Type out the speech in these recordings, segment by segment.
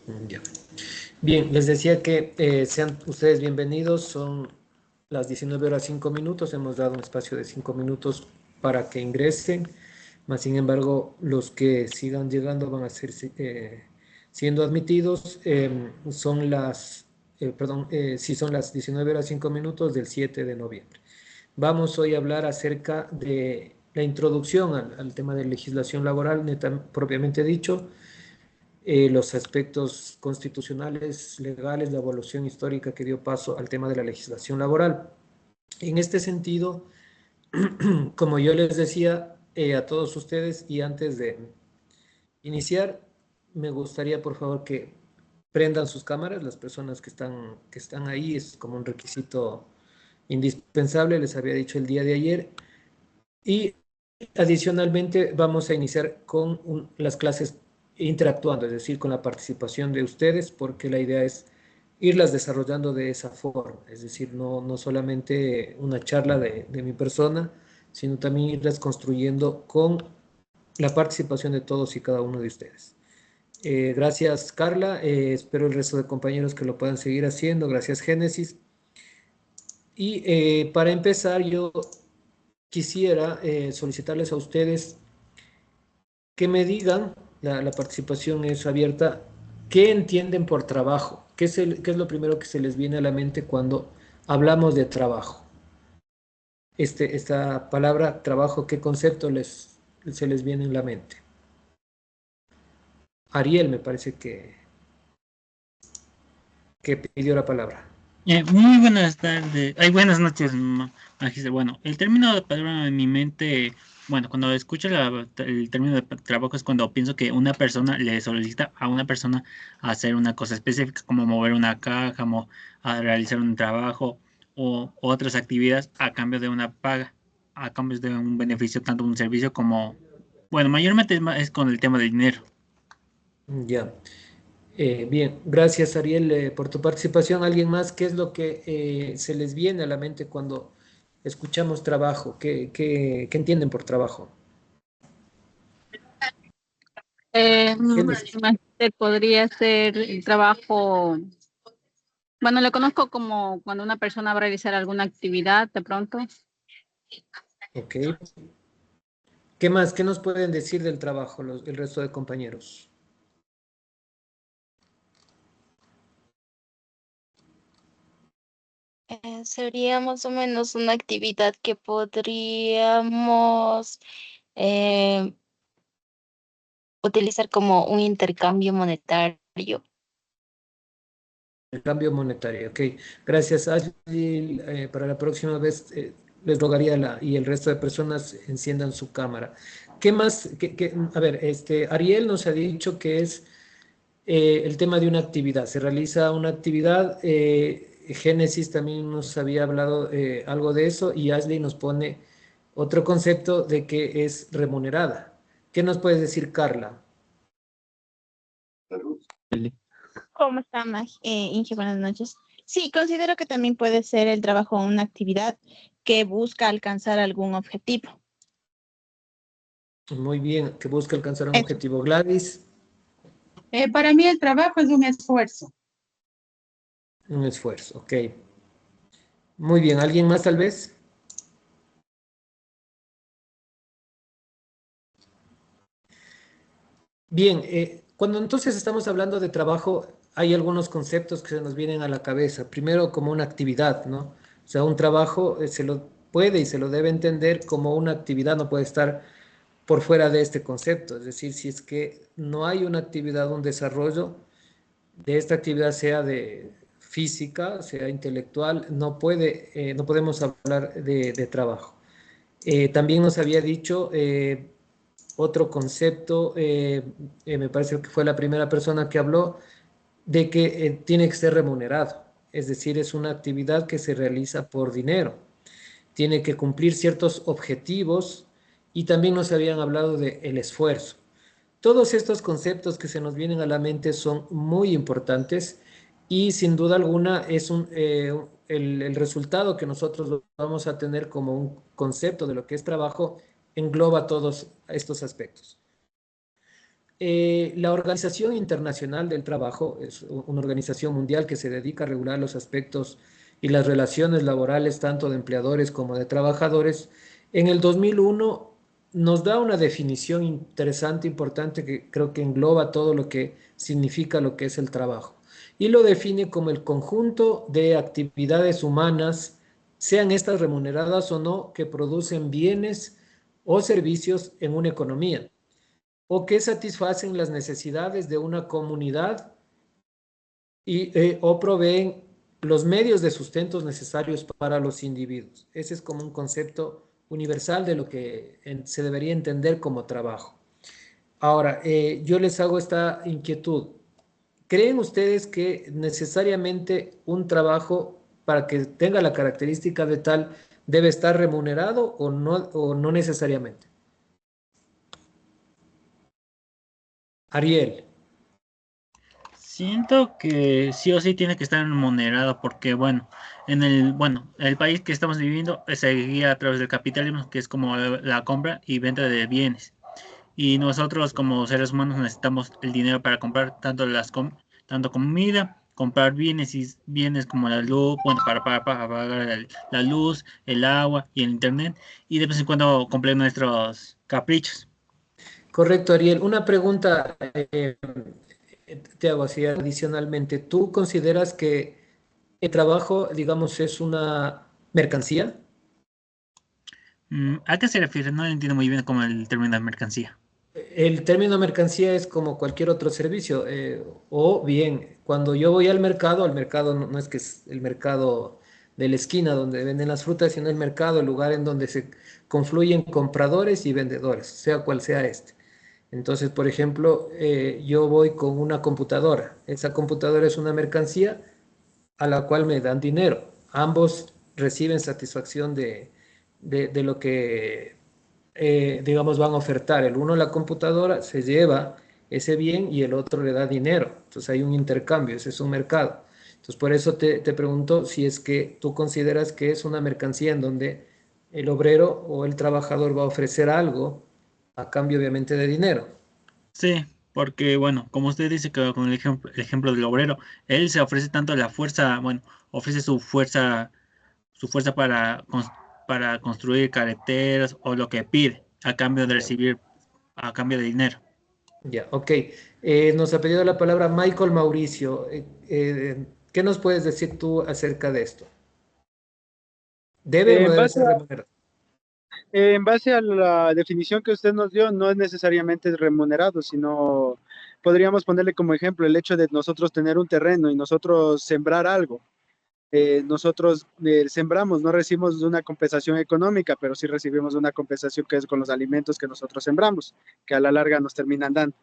Ya. Bien, les decía que sean ustedes bienvenidos, son las 19:05, hemos dado un espacio de 5 minutos para que ingresen, más sin embargo, los que sigan llegando van a ser siendo admitidos, sí, son las 19:05 del 7 de noviembre. Vamos hoy a hablar acerca de la introducción al tema de legislación laboral, propiamente dicho, los aspectos constitucionales, legales, la evolución histórica que dio paso al tema de la legislación laboral. En este sentido, como yo les decía a todos ustedes, y antes de iniciar, me gustaría por favor que prendan sus cámaras, las personas que están ahí, es como un requisito indispensable, les había dicho el día de ayer, y adicionalmente vamos a iniciar con las clases interactuando, es decir, con la participación de ustedes, porque la idea es irlas desarrollando de esa forma, es decir, no solamente una charla de mi persona, sino también irlas construyendo con la participación de todos y cada uno de ustedes. Gracias, Carla. Espero el resto de compañeros que lo puedan seguir haciendo. Gracias, Génesis. Y para empezar, yo quisiera solicitarles a ustedes que me digan, la participación es abierta, qué entienden por trabajo, qué es lo primero que se les viene a la mente cuando hablamos de trabajo. Esta palabra trabajo, ¿qué concepto se les viene en la mente? Ariel me parece que pidió la palabra. Muy buenas tardes, buenas noches, magíster. Bueno, el término de palabra en mi mente, bueno, cuando escucho el término de trabajo es cuando pienso que una persona le solicita a una persona hacer una cosa específica, como mover una caja, a realizar un trabajo o otras actividades a cambio de una paga, a cambio de un beneficio, tanto un servicio como, bueno, mayormente es con el tema del dinero. Ya. Bien, gracias Ariel por tu participación. ¿Alguien más? ¿Qué es lo que se les viene a la mente cuando escuchamos trabajo? ¿Qué entienden por trabajo? Génesis. Máster podría ser el trabajo, bueno, lo conozco como cuando una persona va a realizar alguna actividad de pronto. Ok. ¿Qué más? ¿Qué nos pueden decir del trabajo el resto de compañeros? Sería más o menos una actividad que podríamos eh, utilizar como un intercambio monetario. El cambio monetario, ok. Gracias, Ashley. Para la próxima vez les rogaría y el resto de personas enciendan su cámara. ¿Qué más? A ver, Ariel nos ha dicho que es el tema de una actividad. Se realiza una actividad. Génesis también nos había hablado algo de eso y Ashley nos pone otro concepto de que es remunerada. ¿Qué nos puedes decir, Carla? ¿Cómo está, Inge? Buenas noches. Sí, considero que también puede ser el trabajo una actividad que busca alcanzar algún objetivo. Muy bien, que busca alcanzar un Eso. objetivo. Gladys. Para mí el trabajo es un esfuerzo. Un esfuerzo, ok. Muy bien, ¿alguien más tal vez? Bien, cuando entonces estamos hablando de trabajo, hay algunos conceptos que se nos vienen a la cabeza. Primero, como una actividad, ¿no? O sea, un trabajo se lo puede y se lo debe entender como una actividad, no puede estar por fuera de este concepto. Es decir, si es que no hay una actividad, un desarrollo de esta actividad, sea de física, sea intelectual, no podemos hablar de trabajo. También nos había dicho otro concepto, me parece que fue la primera persona que habló, de que tiene que ser remunerado, es decir, es una actividad que se realiza por dinero, tiene que cumplir ciertos objetivos y también nos habían hablado del esfuerzo. Todos estos conceptos que se nos vienen a la mente son muy importantes y sin duda alguna es el resultado que nosotros vamos a tener como un concepto de lo que es trabajo engloba todos estos aspectos. La Organización Internacional del Trabajo es una organización mundial que se dedica a regular los aspectos y las relaciones laborales tanto de empleadores como de trabajadores. En el 2001 nos da una definición interesante, importante, que creo que engloba todo lo que significa lo que es el trabajo. Y lo define como el conjunto de actividades humanas, sean estas remuneradas o no, que producen bienes o servicios en una economía o que satisfacen las necesidades de una comunidad o proveen los medios de sustento necesarios para los individuos. Ese es como un concepto universal de lo que se debería entender como trabajo. Ahora, yo les hago esta inquietud. ¿Creen ustedes que necesariamente un trabajo, para que tenga la característica de tal, debe estar remunerado o no necesariamente? Ariel. Siento que sí o sí tiene que estar remunerado porque, bueno, el país que estamos viviendo se guía a través del capitalismo, que es como la compra y venta de bienes. Y nosotros como seres humanos necesitamos el dinero para comprar tanto comida, comprar bienes y bienes como la luz, bueno, para pagar la luz, el agua y el internet, y de vez en cuando cumplir nuestros caprichos. Correcto, Ariel. Una pregunta te hago así adicionalmente. ¿Tú consideras que el trabajo, digamos, es una mercancía? ¿A qué se refiere? No entiendo muy bien como el término de mercancía. El término mercancía es como cualquier otro servicio. O bien, cuando yo voy al mercado no es que es el mercado de la esquina donde venden las frutas, sino el mercado, el lugar en donde se confluyen compradores y vendedores, sea cual sea este. Entonces, por ejemplo, yo voy con una computadora. Esa computadora es una mercancía a la cual me dan dinero. Ambos reciben satisfacción de lo que, digamos, van a ofertar. El uno, la computadora, se lleva ese bien y el otro le da dinero. Entonces hay un intercambio, ese es un mercado. Entonces, por eso te pregunto si es que tú consideras que es una mercancía en donde el obrero o el trabajador va a ofrecer algo a cambio, obviamente, de dinero. Sí, porque bueno, como usted dice que con el ejemplo del obrero, él se ofrece tanto la fuerza, bueno, ofrece su fuerza para construir carreteras o lo que pide a cambio de recibir, a cambio de dinero. Ya, ok. Nos ha pedido la palabra Michael Mauricio. ¿Qué nos puedes decir tú acerca de esto? ¿Debe o no En debe base ser remunerado? En base a la definición que usted nos dio, no es necesariamente remunerado, sino podríamos ponerle como ejemplo el hecho de nosotros tener un terreno y nosotros sembrar algo. Nosotros sembramos, no recibimos una compensación económica, pero sí recibimos una compensación que es con los alimentos que nosotros sembramos, que a la larga nos terminan dando.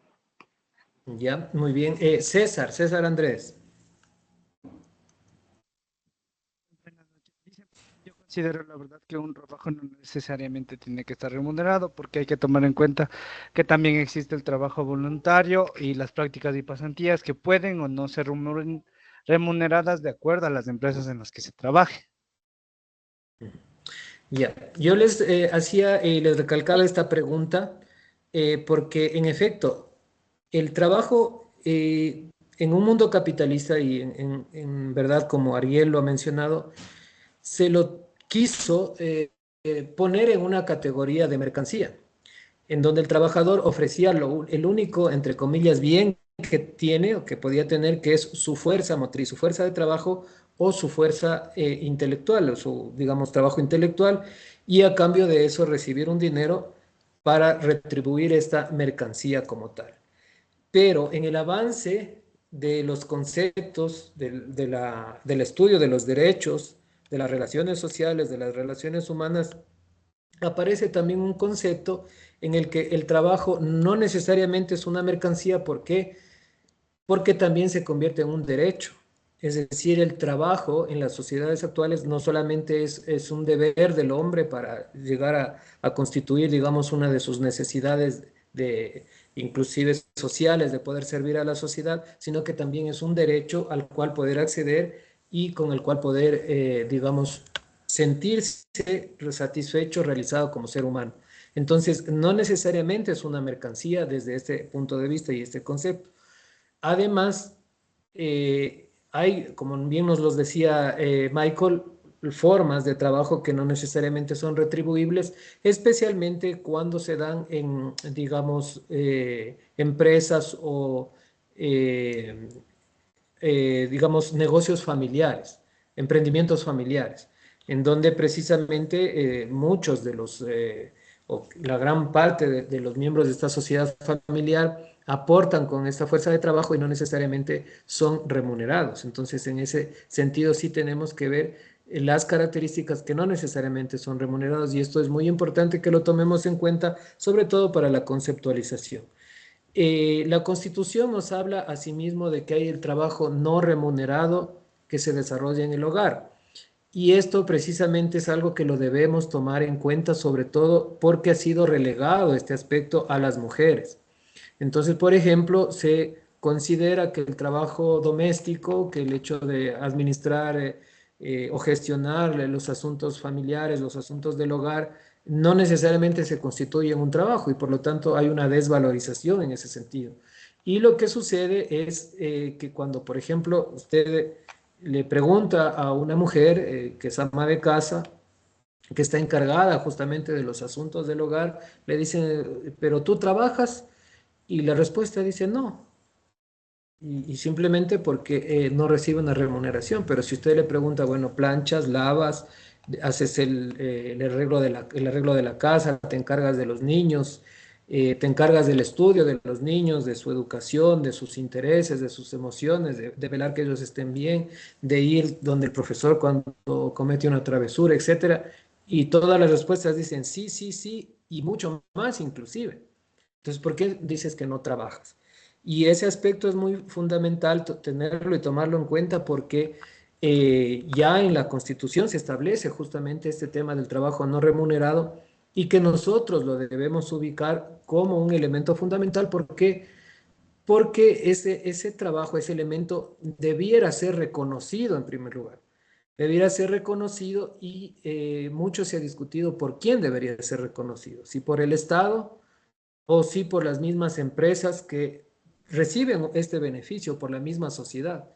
Ya, muy bien. César Andrés. Buenas noches. Yo considero la verdad que un trabajo no necesariamente tiene que estar remunerado porque hay que tomar en cuenta que también existe el trabajo voluntario y las prácticas y pasantías que pueden o no ser remuneradas de acuerdo a las empresas en las que se trabaje. Ya, yo les hacía y les recalcaba esta pregunta porque en efecto, el trabajo en un mundo capitalista y en verdad, como Ariel lo ha mencionado, se lo quiso poner en una categoría de mercancía, en donde el trabajador ofrecía el único, entre comillas, bien que tiene o que podía tener, que es su fuerza motriz, su fuerza de trabajo o su fuerza intelectual, o su, digamos, trabajo intelectual, y a cambio de eso recibir un dinero para retribuir esta mercancía como tal. Pero en el avance de los conceptos del estudio de los derechos, de las relaciones sociales, de las relaciones humanas, aparece también un concepto en el que el trabajo no necesariamente es una mercancía. ¿Por qué? Porque también se convierte en un derecho. Es decir, el trabajo en las sociedades actuales no solamente es un deber del hombre para llegar a constituir, digamos, una de sus necesidades de, inclusive sociales, de poder servir a la sociedad, sino que también es un derecho al cual poder acceder y con el cual poder, digamos, sentirse satisfecho, realizado como ser humano. Entonces, no necesariamente es una mercancía desde este punto de vista y este concepto. Además, hay, como bien nos los decía Michael, formas de trabajo que no necesariamente son retribuibles, especialmente cuando se dan en, digamos, empresas o, digamos, negocios familiares, emprendimientos familiares, en donde precisamente muchos de los, o la gran parte de los miembros de esta sociedad familiar aportan con esta fuerza de trabajo y no necesariamente son remunerados. Entonces, en ese sentido sí tenemos que ver las características que no necesariamente son remunerados y esto es muy importante que lo tomemos en cuenta, sobre todo para la conceptualización. La Constitución nos habla asimismo de que hay el trabajo no remunerado que se desarrolla en el hogar. Y esto precisamente es algo que lo debemos tomar en cuenta, sobre todo porque ha sido relegado este aspecto a las mujeres. Entonces, por ejemplo, se considera que el trabajo doméstico, que el hecho de administrar o gestionar los asuntos familiares, los asuntos del hogar, no necesariamente se constituye en un trabajo y por lo tanto hay una desvalorización en ese sentido. Y lo que sucede es que cuando, por ejemplo, usted le pregunta a una mujer que es ama de casa, que está encargada justamente de los asuntos del hogar, le dicen, pero tú trabajas, y la respuesta dice no, y simplemente porque no recibe una remuneración. Pero si usted le pregunta, bueno, planchas, lavas, haces el arreglo de la casa, te encargas de los niños, te encargas del estudio de los niños, de su educación, de sus intereses, de sus emociones, de velar que ellos estén bien, de ir donde el profesor cuando comete una travesura, etcétera. Y todas las respuestas dicen sí, sí, sí, y mucho más inclusive. Entonces, ¿por qué dices que no trabajas? Y ese aspecto es muy fundamental tenerlo y tomarlo en cuenta porque ya en la Constitución se establece justamente este tema del trabajo no remunerado y que nosotros lo debemos ubicar como un elemento fundamental. ¿Por qué? Porque ese trabajo, ese elemento debiera ser reconocido en primer lugar. Debiera ser reconocido y mucho se ha discutido por quién debería ser reconocido, si por el Estado o si por las mismas empresas que reciben este beneficio, por la misma sociedad.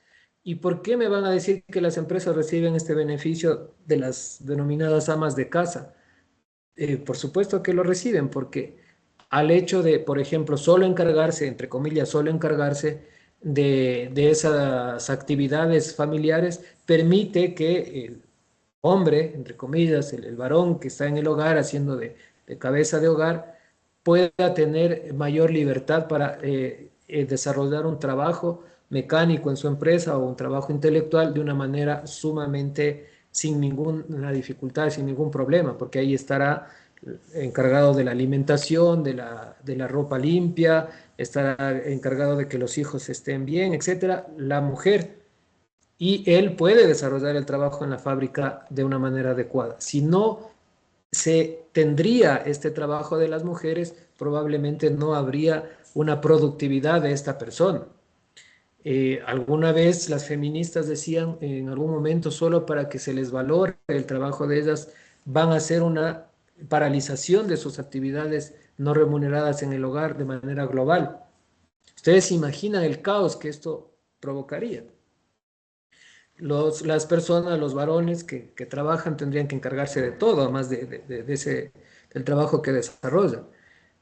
¿Y por qué me van a decir que las empresas reciben este beneficio de las denominadas amas de casa? Por supuesto que lo reciben, porque al hecho de, por ejemplo, solo encargarse, entre comillas, solo encargarse de esas actividades familiares, permite que el hombre, entre comillas, el varón que está en el hogar haciendo de cabeza de hogar, pueda tener mayor libertad para desarrollar un trabajo mecánico en su empresa o un trabajo intelectual de una manera sumamente sin ninguna dificultad, sin ningún problema, porque ahí estará encargado de la alimentación, de la ropa limpia, estará encargado de que los hijos estén bien, etcétera, la mujer. Y él puede desarrollar el trabajo en la fábrica de una manera adecuada. Si no se tendría este trabajo de las mujeres, probablemente no habría una productividad de esta persona. Alguna vez las feministas decían en algún momento solo para que se les valore el trabajo de ellas van a hacer una paralización de sus actividades no remuneradas en el hogar de manera global. Ustedes se imaginan el caos que esto provocaría. Las personas, los varones que trabajan tendrían que encargarse de todo, además del trabajo que desarrollan.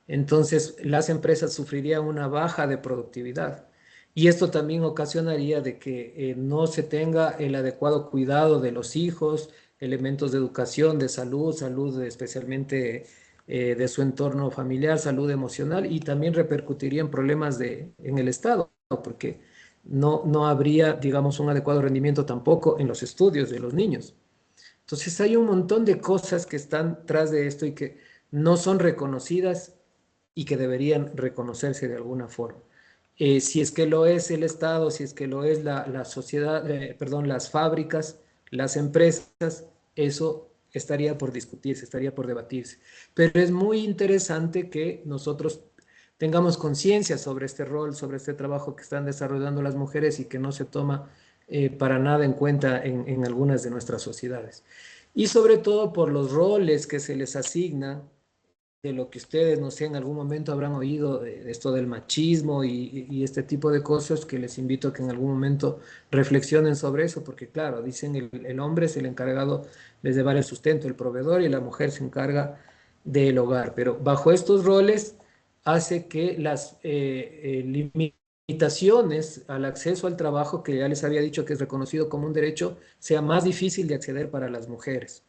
Entonces, las empresas sufrirían una baja de productividad. Y esto también ocasionaría de que no se tenga el adecuado cuidado de los hijos, elementos de educación, de salud, especialmente de su entorno familiar, salud emocional, y también repercutiría en problemas en el Estado, porque no habría, digamos, un adecuado rendimiento tampoco en los estudios de los niños. Entonces hay un montón de cosas que están tras de esto y que no son reconocidas y que deberían reconocerse de alguna forma. Si es que lo es el Estado, si es que lo es la sociedad, perdón, las fábricas, las empresas, eso estaría por discutirse, estaría por debatirse. Pero es muy interesante que nosotros tengamos conciencia sobre este rol, sobre este trabajo que están desarrollando las mujeres y que no se toma para nada en cuenta en algunas de nuestras sociedades. Y sobre todo por los roles que se les asignan de lo que ustedes, no sé, en algún momento habrán oído de esto del machismo y este tipo de cosas, que les invito a que en algún momento reflexionen sobre eso, porque claro, dicen el hombre es el encargado de llevar el sustento, el proveedor, y la mujer se encarga del hogar, pero bajo estos roles hace que las limitaciones al acceso al trabajo, que ya les había dicho que es reconocido como un derecho, sea más difícil de acceder para las mujeres.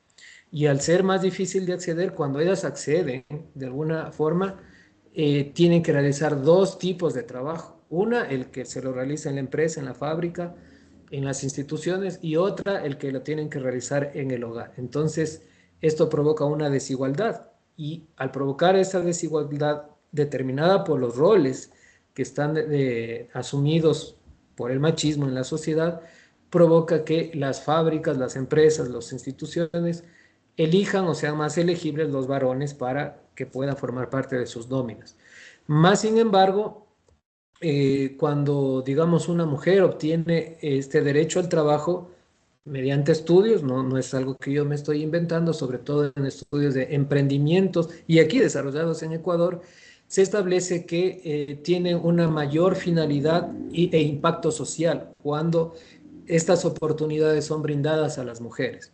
Y al ser más difícil de acceder, cuando ellas acceden, de alguna forma, tienen que realizar dos tipos de trabajo. Una, el que se lo realiza en la empresa, en la fábrica, en las instituciones, y otra, el que lo tienen que realizar en el hogar. Entonces, esto provoca una desigualdad. Y al provocar esa desigualdad determinada por los roles que están asumidos por el machismo en la sociedad, provoca que las fábricas, las empresas, las instituciones elijan o sean más elegibles los varones para que puedan formar parte de sus nóminas. Más sin embargo, cuando, digamos, una mujer obtiene este derecho al trabajo mediante estudios, no es algo que yo me estoy inventando, sobre todo en estudios de emprendimientos y aquí desarrollados en Ecuador, se establece que tienen una mayor finalidad e impacto social cuando estas oportunidades son brindadas a las mujeres.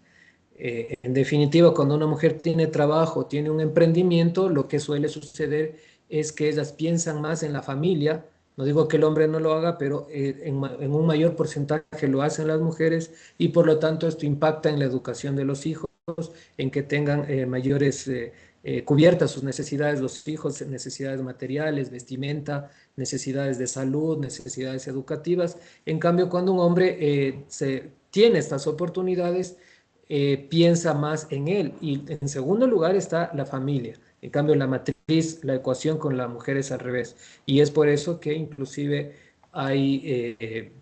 En definitiva, cuando una mujer tiene trabajo, tiene un emprendimiento, lo que suele suceder es que ellas piensan más en la familia. No digo que el hombre no lo haga, pero en un mayor porcentaje lo hacen las mujeres, y por lo tanto esto impacta en la educación de los hijos, en que tengan mayores cubiertas sus necesidades, los hijos, necesidades materiales, vestimenta, necesidades de salud, necesidades educativas. En cambio, cuando un hombre tiene estas oportunidades, piensa más en él. Y en segundo lugar está la familia. En cambio, la matriz, la ecuación con la mujer es al revés. Y es por eso que inclusive hay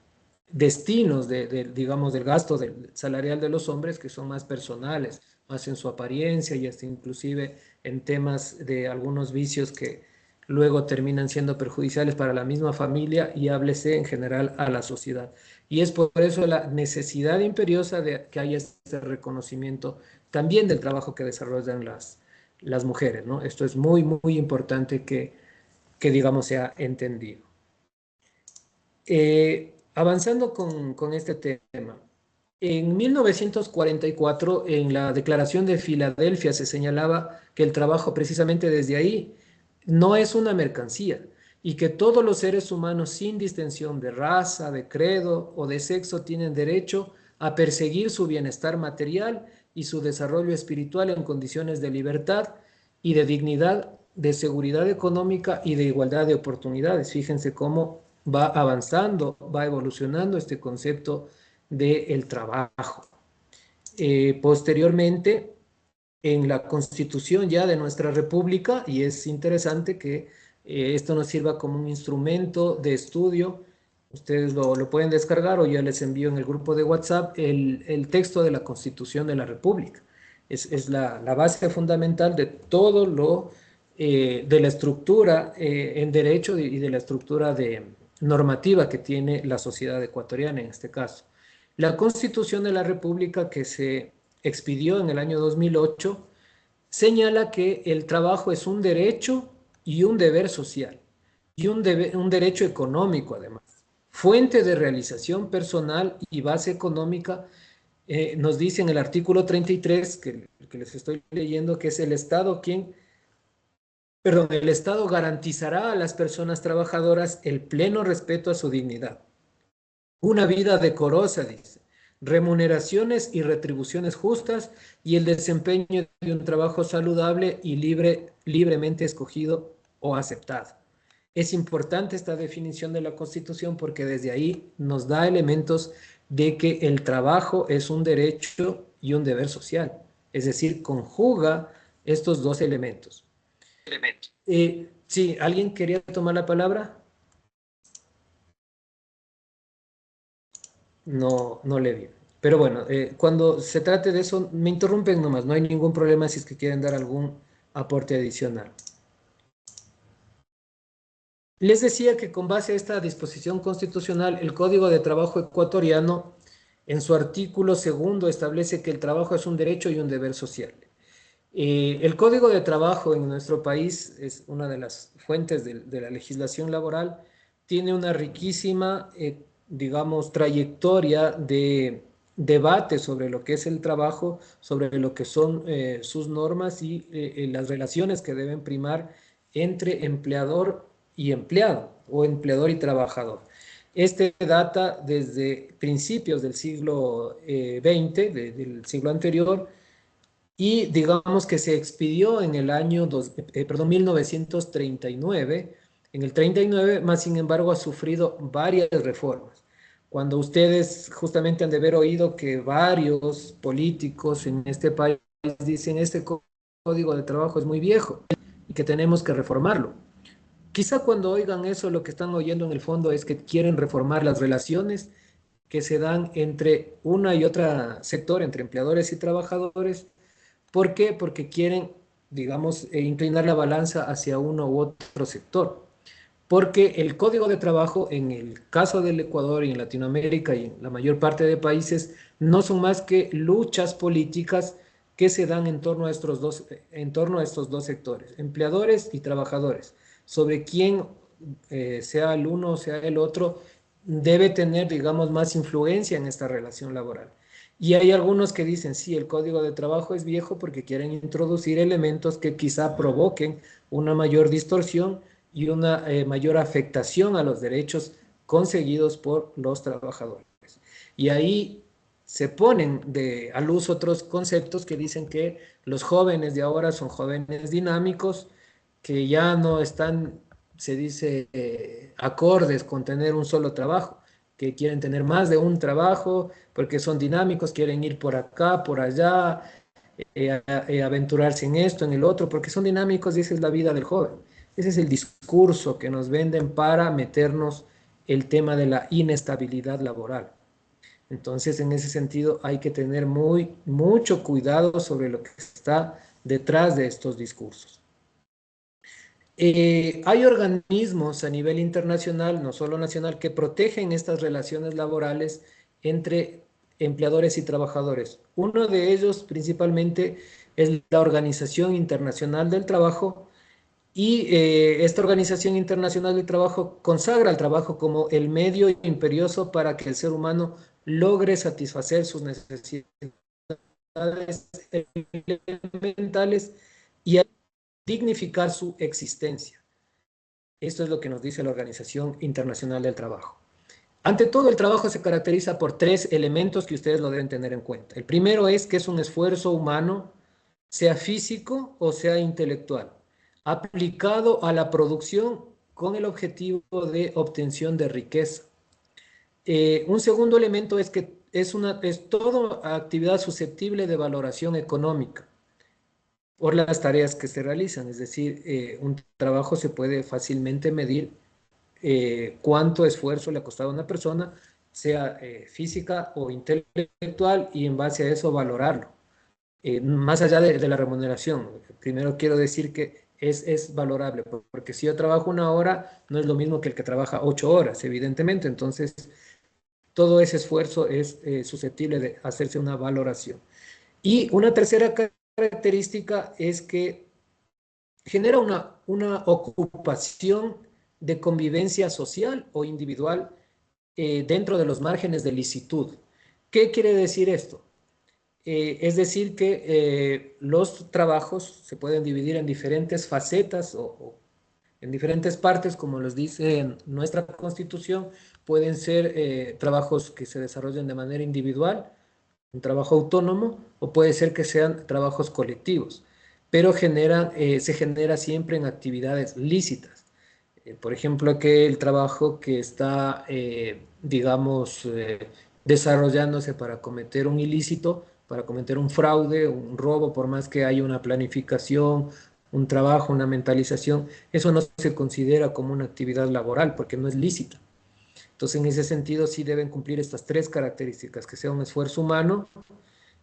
destinos digamos, del gasto salarial de los hombres que son más personales, más en su apariencia, y hasta inclusive en temas de algunos vicios que luego terminan siendo perjudiciales para la misma familia y háblese en general a la sociedad. Y es por eso la necesidad imperiosa de que haya este reconocimiento también del trabajo que desarrollan las mujeres, ¿no? Esto es muy, muy importante que digamos, sea entendido. Avanzando con este tema. En 1944, en la Declaración de Filadelfia, se señalaba que el trabajo, precisamente desde ahí, no es una mercancía, y que todos los seres humanos, sin distinción de raza, de credo o de sexo, tienen derecho a perseguir su bienestar material y su desarrollo espiritual en condiciones de libertad y de dignidad, de seguridad económica y de igualdad de oportunidades. Fíjense cómo va avanzando, va evolucionando este concepto del trabajo. Posteriormente, en la Constitución ya de nuestra República, y es interesante que esto nos sirva como un instrumento de estudio, ustedes lo pueden descargar o ya les envío en el grupo de WhatsApp el texto de la Constitución de la República. Es la base fundamental de todo de la estructura en derecho y de la estructura normativa que tiene la sociedad ecuatoriana en este caso. La Constitución de la República, que se expidió en el año 2008, señala que el trabajo es un derecho y un deber social, y un derecho económico además, fuente de realización personal y base económica. Nos dice en el artículo 33, que les estoy leyendo, que es el Estado el Estado garantizará a las personas trabajadoras el pleno respeto a su dignidad, una vida decorosa, dice, remuneraciones y retribuciones justas, y el desempeño de un trabajo saludable y libremente escogido o aceptado. Es importante esta definición de la Constitución porque desde ahí nos da elementos de que el trabajo es un derecho y un deber social, es decir, conjuga estos dos elementos. Sí, ¿alguien quería tomar la palabra? No le vi. Pero bueno, cuando se trate de eso, me interrumpen nomás, no hay ningún problema si es que quieren dar algún aporte adicional. Les decía que con base a esta disposición constitucional, el Código de Trabajo ecuatoriano, en su artículo 2, establece que el trabajo es un derecho y un deber social. El Código de Trabajo en nuestro país es una de las fuentes de la legislación laboral. Tiene una riquísima, digamos, trayectoria de debate sobre lo que es el trabajo, sobre lo que son sus normas y las relaciones que deben primar entre empleador y empleado o empleador y trabajador. Este data desde principios del siglo XX, del siglo anterior, y digamos que se expidió en el año 1939. En el 39, más sin embargo, ha sufrido varias reformas. Cuando ustedes justamente han de haber oído que varios políticos en este país dicen este código de trabajo es muy viejo y que tenemos que reformarlo. Quizá cuando oigan eso, lo que están oyendo en el fondo es que quieren reformar las relaciones que se dan entre una y otra sector, entre empleadores y trabajadores. ¿Por qué? Porque quieren, digamos, inclinar la balanza hacia uno u otro sector. Porque el Código de Trabajo, en el caso del Ecuador y en Latinoamérica y en la mayor parte de países, no son más que luchas políticas que se dan en torno a estos dos sectores, empleadores y trabajadores, sobre quién, sea el uno o sea el otro, debe tener, digamos, más influencia en esta relación laboral. Y hay algunos que dicen, sí, el Código de Trabajo es viejo porque quieren introducir elementos que quizá provoquen una mayor distorsión y una mayor afectación a los derechos conseguidos por los trabajadores. Y ahí se ponen a luz otros conceptos que dicen que los jóvenes de ahora son jóvenes dinámicos, que ya no están, se dice, acordes con tener un solo trabajo, que quieren tener más de un trabajo porque son dinámicos, quieren ir por acá, por allá, aventurarse en esto, en el otro, porque son dinámicos y esa es la vida del joven. Ese es el discurso que nos venden para meternos el tema de la inestabilidad laboral. Entonces, en ese sentido, hay que tener mucho cuidado sobre lo que está detrás de estos discursos. Hay organismos a nivel internacional, no solo nacional, que protegen estas relaciones laborales entre empleadores y trabajadores. Uno de ellos principalmente es la Organización Internacional del Trabajo, y esta Organización Internacional del Trabajo consagra el trabajo como el medio imperioso para que el ser humano logre satisfacer sus necesidades elementales y dignificar su existencia. Esto es lo que nos dice la Organización Internacional del Trabajo. Ante todo, el trabajo se caracteriza por tres elementos que ustedes lo deben tener en cuenta. El primero es que es un esfuerzo humano, sea físico o sea intelectual, aplicado a la producción con el objetivo de obtención de riqueza. Un segundo elemento es que es toda actividad susceptible de valoración económica por las tareas que se realizan, es decir, un trabajo se puede fácilmente medir cuánto esfuerzo le ha costado a una persona, sea física o intelectual, y en base a eso valorarlo. Más allá de la remuneración, primero quiero decir que es valorable, porque si yo trabajo 1 hora, no es lo mismo que el que trabaja 8 horas, evidentemente. Entonces, todo ese esfuerzo es susceptible de hacerse una valoración. Y una tercera característica es que genera una ocupación de convivencia social o individual dentro de los márgenes de licitud. ¿Qué quiere decir esto? Es decir que los trabajos se pueden dividir en diferentes facetas o en diferentes partes, como les dice en nuestra Constitución. Pueden ser trabajos que se desarrollen de manera individual, un trabajo autónomo, o puede ser que sean trabajos colectivos, pero se genera siempre en actividades lícitas. Por ejemplo, que el trabajo que está, digamos, desarrollándose para cometer un ilícito, para cometer un fraude, un robo, por más que haya una planificación, un trabajo, una mentalización, eso no se considera como una actividad laboral porque no es lícita. Entonces, en ese sentido, sí deben cumplir estas tres características: que sea un esfuerzo humano,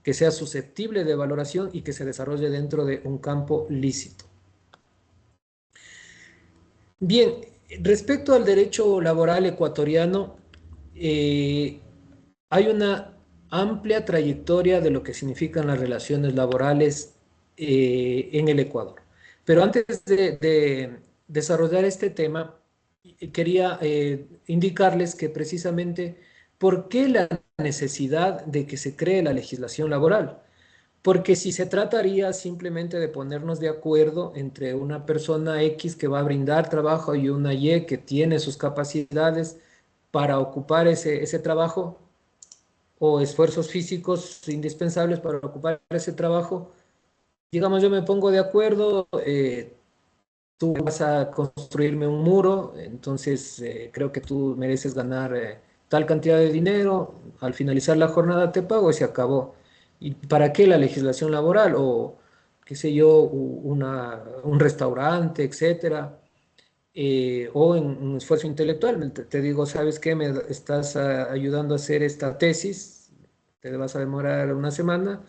que sea susceptible de valoración y que se desarrolle dentro de un campo lícito. Bien, respecto al derecho laboral ecuatoriano, hay una amplia trayectoria de lo que significan las relaciones laborales en el Ecuador. Pero antes de desarrollar este tema, quería indicarles que precisamente por qué la necesidad de que se cree la legislación laboral. Porque si se trataría simplemente de ponernos de acuerdo entre una persona X que va a brindar trabajo y una Y que tiene sus capacidades para ocupar ese trabajo o esfuerzos físicos indispensables para ocupar ese trabajo, digamos, yo me pongo de acuerdo, tú vas a construirme un muro, entonces creo que tú mereces ganar tal cantidad de dinero, al finalizar la jornada te pago y se acabó. ¿Y para qué la legislación laboral? O, qué sé yo, un restaurante, etcétera. O en un esfuerzo intelectual. Te digo, ¿sabes qué? Me estás ayudando a hacer esta tesis, te vas a demorar una semana,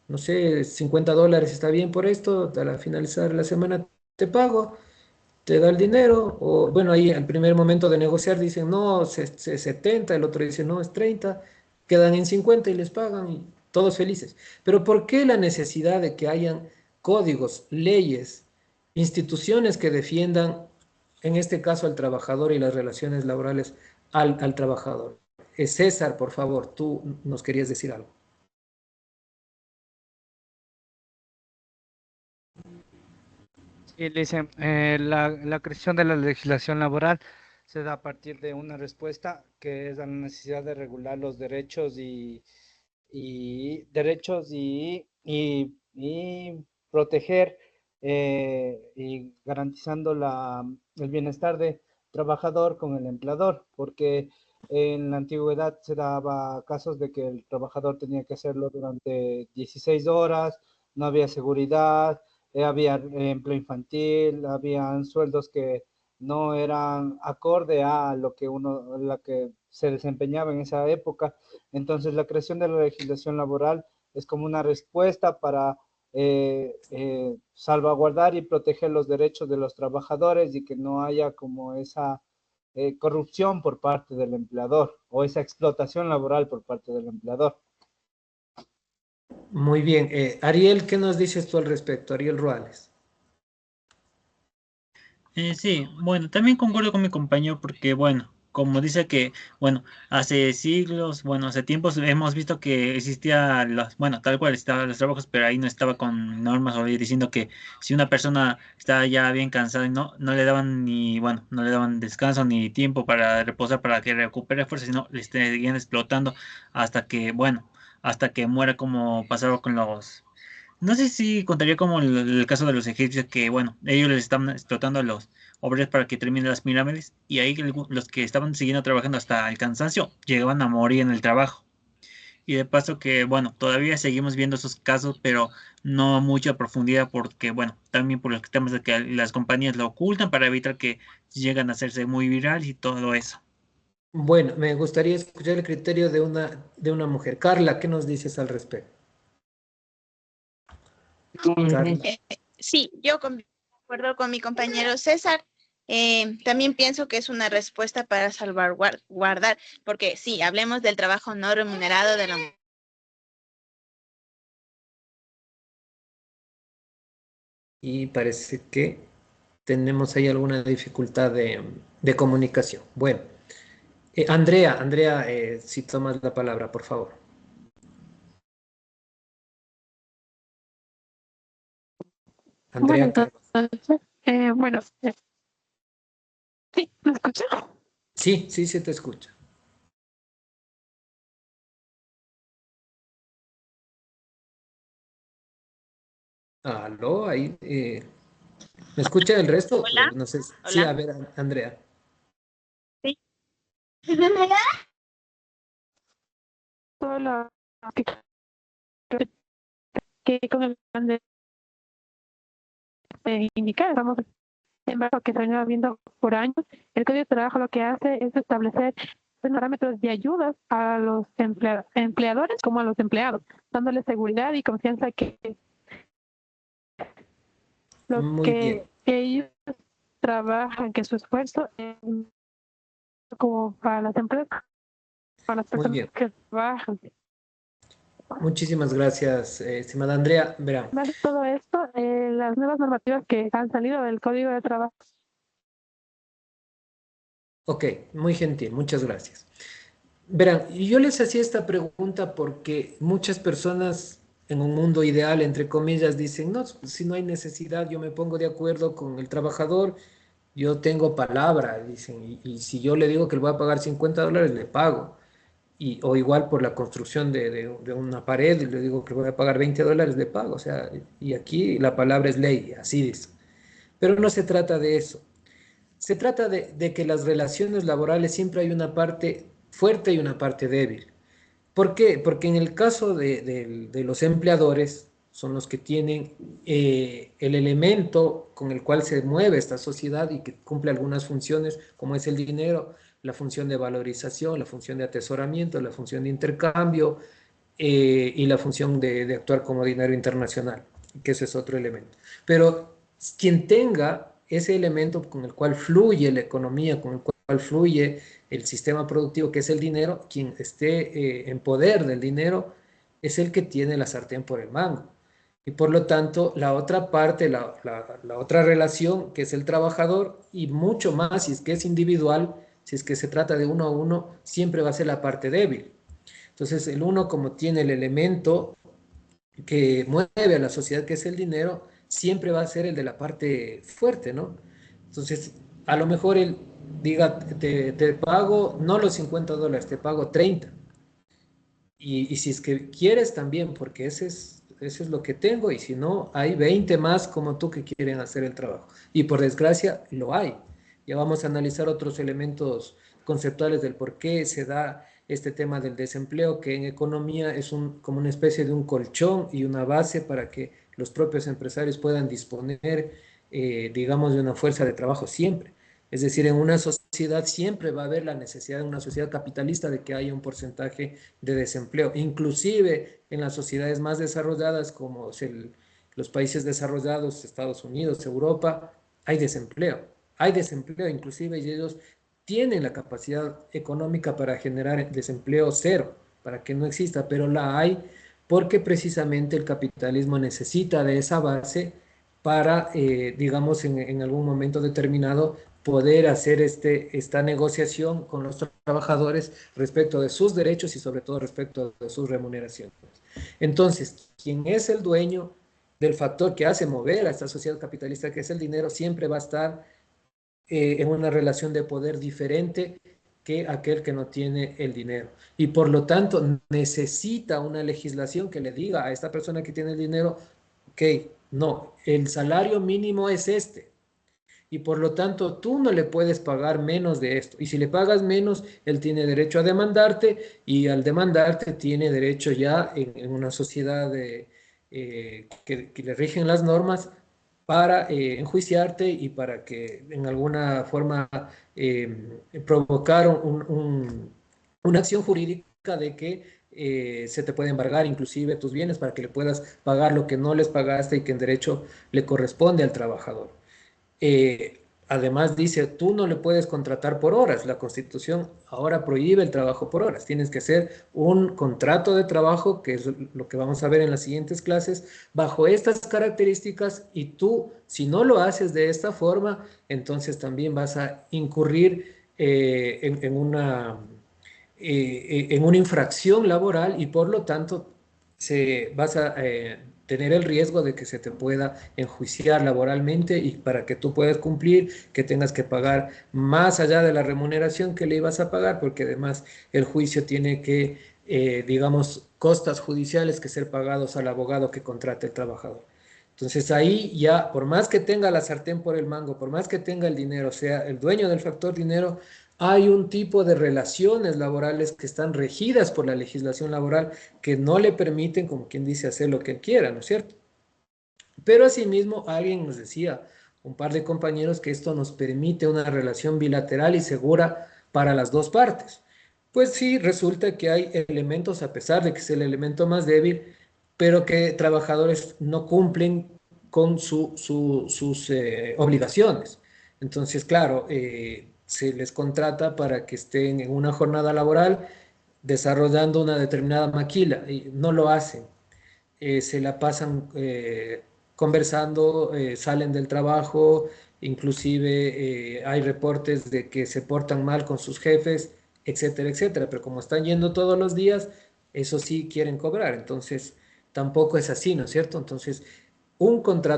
no sé, $50 está bien por esto, al finalizar la semana te pago, te da el dinero, o bueno, ahí al primer momento de negociar dicen, no, 70, el otro dice, no, es 30, quedan en 50 y les pagan y todos felices. Pero ¿por qué la necesidad de que hayan códigos, leyes, instituciones que defiendan, en este caso, al trabajador y las relaciones laborales al trabajador? César, por favor, tú nos querías decir algo. Sí, dicen, la creación de la legislación laboral se da a partir de una respuesta que es la necesidad de regular los derechos y proteger y garantizando el bienestar del trabajador con el empleador, porque en la antigüedad se daba casos de que el trabajador tenía que hacerlo durante 16 horas, no había seguridad, había empleo infantil, habían sueldos que no eran acorde a la que se desempeñaba en esa época. Entonces, la creación de la legislación laboral es como una respuesta para salvaguardar y proteger los derechos de los trabajadores y que no haya como esa corrupción por parte del empleador o esa explotación laboral por parte del empleador. Muy bien. Ariel, ¿qué nos dices tú al respecto? Ariel Ruales. Sí, bueno, también concuerdo con mi compañero porque, bueno, como dice que, bueno, hace siglos, bueno, hace tiempos hemos visto que existía bueno, tal cual estaban los trabajos, pero ahí no estaba con normas o diciendo que si una persona estaba ya bien cansada y no le daban ni, bueno, no le daban descanso ni tiempo para reposar, para que recupere fuerza, sino le seguían explotando hasta que, bueno, hasta que muera como pasaba con no sé si contaría como el caso de los egipcios que, bueno, ellos les estaban explotando a los obreros para que terminen las pirámides y ahí los que estaban siguiendo trabajando hasta el cansancio llegaban a morir en el trabajo. Y de paso que, bueno, todavía seguimos viendo esos casos, pero no a mucha profundidad porque, bueno, también por los temas de que las compañías lo ocultan para evitar que lleguen a hacerse muy viral y todo eso. Bueno, me gustaría escuchar el criterio de una mujer. Carla, ¿qué nos dices al respecto? Carla. Sí, yo concuerdo con mi compañero César. También pienso que es una respuesta para salvaguardar, porque sí, hablemos del trabajo no remunerado de la mujer. Y parece que tenemos ahí alguna dificultad de comunicación. Bueno, Andrea, si tomas la palabra, por favor. Bueno, Andrea, entonces, bueno, sí, ¿me escucha? sí, sí, se te escucha. Aló, ahí, ¿me escucha el resto? Hola, No sé. Sí, hola. a ver, Andrea. Sí. Solo que con el plan de indicar, estamos en base a lo que se venía viendo por años. El Código de Trabajo lo que hace es establecer parámetros de ayudas a los empleadores como a los empleados, dándoles seguridad y confianza que lo Muy bien, que ellos trabajan, que su esfuerzo es como para las empresas, para las muy personas bien. que trabajan. Muchísimas gracias, estimada Andrea. Verán, Además de todo esto, las nuevas normativas que han salido del Código de Trabajo. ok, muy gentil, muchas gracias. Verán, y yo les hacía esta pregunta porque muchas personas en un mundo ideal, entre comillas, dicen, no, si no hay necesidad, yo me pongo de acuerdo con el trabajador, yo tengo palabra, dicen, y si yo le digo que le voy a pagar $50, le pago. O igual por la construcción de una pared, y le digo que voy a pagar $20, le pago. O sea, y aquí la palabra es ley, así dice. Pero no se trata de eso. Se trata de que las relaciones laborales siempre hay una parte fuerte y una parte débil. ¿Por qué? Porque en el caso de los empleadores, son los que tienen el elemento con el cual se mueve esta sociedad y que cumple algunas funciones, como es el dinero, la función de valorización, la función de atesoramiento, la función de intercambio y la función de actuar como dinero internacional, que ese es otro elemento. Pero quien tenga ese elemento con el cual fluye la economía, con el cual fluye el sistema productivo, que es el dinero, quien esté en poder del dinero, es el que tiene la sartén por el mango. Y por lo tanto, la otra parte, la otra relación, que es el trabajador, y mucho más si es que es individual, si es que se trata de uno a uno, siempre va a ser la parte débil. Entonces, el uno, como tiene el elemento que mueve a la sociedad, que es el dinero, siempre va a ser el de la parte fuerte, ¿no? Entonces, a lo mejor él diga, te pago no los $50, te pago 30. Y si es que quieres también, porque ese es lo que tengo, y si no, hay 20 más como tú que quieren hacer el trabajo. Y por desgracia, lo hay. Ya vamos a analizar otros elementos conceptuales del por qué se da este tema del desempleo, que en economía es como una especie de un colchón y una base para que los propios empresarios puedan disponer, digamos, de una fuerza de trabajo siempre. Es decir, en una sociedad siempre va a haber la necesidad, en una sociedad capitalista, de que haya un porcentaje de desempleo. Inclusive en las sociedades más desarrolladas, como los países desarrollados, Estados Unidos, Europa, hay desempleo. Hay desempleo inclusive, y ellos tienen la capacidad económica para generar desempleo cero, para que no exista, pero la hay porque precisamente el capitalismo necesita de esa base para, digamos, en algún momento determinado, poder hacer esta negociación con los trabajadores respecto de sus derechos y sobre todo respecto de sus remuneraciones. Entonces, quien es el dueño del factor que hace mover a esta sociedad capitalista, que es el dinero, siempre va a estar en una relación de poder diferente que aquel que no tiene el dinero. Y por lo tanto, necesita una legislación que le diga a esta persona que tiene el dinero, ok, no, el salario mínimo es este, y por lo tanto tú no le puedes pagar menos de esto. Y si le pagas menos, él tiene derecho a demandarte, y al demandarte tiene derecho ya en una sociedad que le rigen las normas para enjuiciarte y para que en alguna forma provocar una acción jurídica de que se te puede embargar inclusive tus bienes para que le puedas pagar lo que no les pagaste y que en derecho le corresponde al trabajador. Además dice, tú no le puedes contratar por horas. La Constitución ahora prohíbe el trabajo por horas. Tienes que hacer un contrato de trabajo, que es lo que vamos a ver en las siguientes clases, bajo estas características, y tú, si no lo haces de esta forma, entonces también vas a incurrir en una infracción laboral, y por lo tanto vas a tener el riesgo de que se te pueda enjuiciar laboralmente, y para que tú puedas cumplir, que tengas que pagar más allá de la remuneración que le ibas a pagar, porque además el juicio tiene que, digamos, costas judiciales que ser pagados al abogado que contrate el trabajador. Entonces ahí ya, por más que tenga la sartén por el mango, por más que tenga el dinero, sea el dueño del factor dinero, hay un tipo de relaciones laborales que están regidas por la legislación laboral, que no le permiten, como quien dice, hacer lo que él quiera, ¿no es cierto? Pero asimismo, alguien nos decía, un par de compañeros, que esto nos permite una relación bilateral y segura para las dos partes. Pues sí, resulta que hay elementos, a pesar de que es el elemento más débil, pero que trabajadores no cumplen con sus obligaciones. Entonces, claro, se les contrata para que estén en una jornada laboral desarrollando una determinada maquila y no lo hacen. Se la pasan conversando, salen del trabajo, inclusive hay reportes de que se portan mal con sus jefes, etcétera, etcétera. Pero como están yendo todos los días, eso sí quieren cobrar. Entonces, tampoco es así, ¿no es cierto? Entonces, un contrato